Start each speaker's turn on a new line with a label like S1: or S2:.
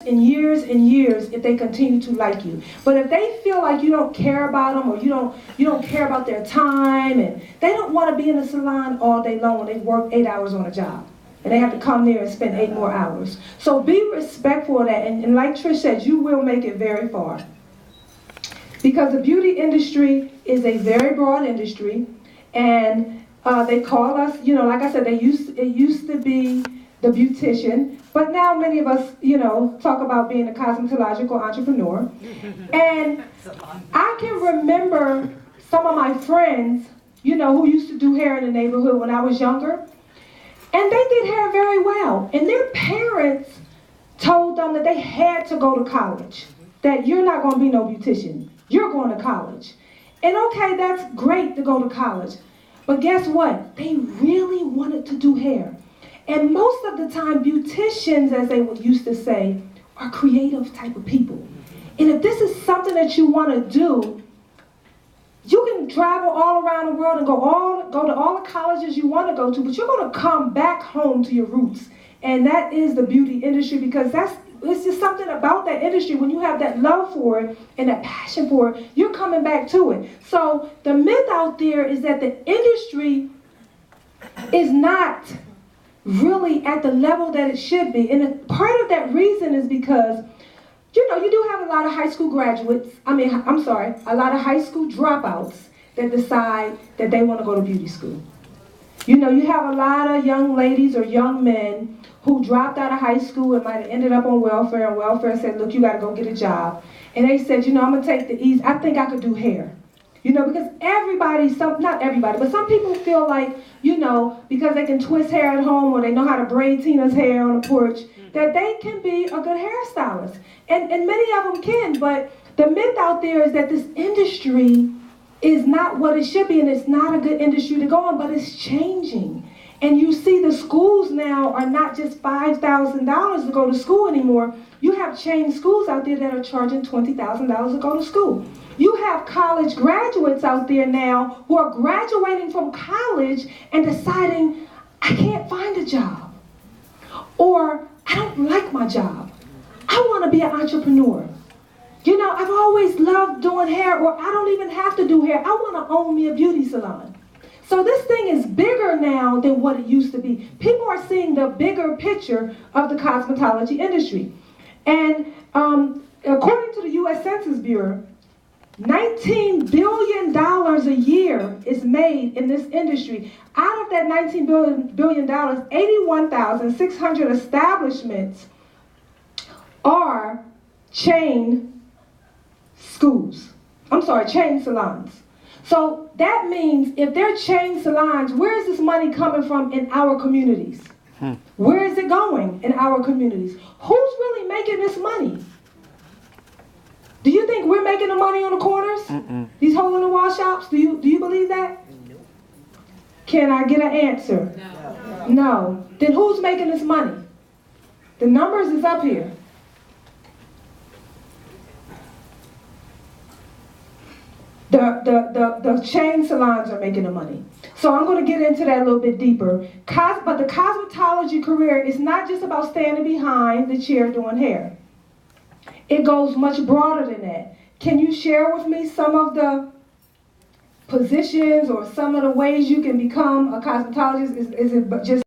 S1: and years and years if they continue to like you. But if they feel like you don't care about them, or you don't care about their time, and they don't want to be in the salon all day long when they work 8 hours on a job, and they have to come there and spend 8 more hours. So be respectful of that, and like Trish said, you will make it very far. Because the beauty industry is a very broad industry, and they call us, like I said, it used to be the beautician, but now many of us, talk about being a cosmetological entrepreneur. And I can remember some of my friends, who used to do hair in the neighborhood when I was younger, and they did hair very well. And their parents told them that they had to go to college, that you're not going to be no beautician, you're going to college. And okay, that's great to go to college, but guess what? They really wanted to do hair. And most of the time, beauticians, as they used to say, are creative type of people. And if this is something that you want to do, you can travel all around the world and go to all the colleges you want to go to, but you're going to come back home to your roots. And that is the beauty industry, because it's just something about that industry. When you have that love for it and that passion for it, you're coming back to it. So the myth out there is that the industry is not really at the level that it should be. And part of that reason is because, you do have a lot of high school graduates, a lot of high school dropouts that decide that they want to go to beauty school. You have a lot of young ladies or young men who dropped out of high school and might have ended up on welfare, and welfare said, look, you got to go get a job. And they said, I'm going to take the easy, I think I could do hair. Because not everybody, but some people feel like, because they can twist hair at home, or they know how to braid Tina's hair on the porch, that they can be a good hairstylist. And many of them can, but the myth out there is that this industry is not what it should be, and it's not a good industry to go on, but it's changing. And you see the schools now are not just $5,000 to go to school anymore. You have chain schools out there that are charging $20,000 to go to school. You have college graduates out there now who are graduating from college and deciding, I can't find a job, or I don't like my job. I want to be an entrepreneur. I've always loved doing hair, or I don't even have to do hair. I want to own me a beauty salon. So this thing is bigger now than what it used to be. People are seeing the bigger picture of the cosmetology industry. And according to the U.S. Census Bureau, $19 billion a year is made in this industry. Out of that $19 billion, 81,600 establishments are chain salons. So that means if they're chain salons, where is this money coming from in our communities? Where is it going in our communities? Who's really making this money? Do you think we're making the money on the corners? These hole-in-the-wall shops? Do you believe that? No. Can I get an answer? No. Then who's making this money? The numbers is up here. The chain salons are making the money. So I'm going to get into that a little bit deeper. But the cosmetology career is not just about standing behind the chair doing hair. It goes much broader than that. Can you share with me some of the positions or some of the ways you can become a cosmetologist? Is it just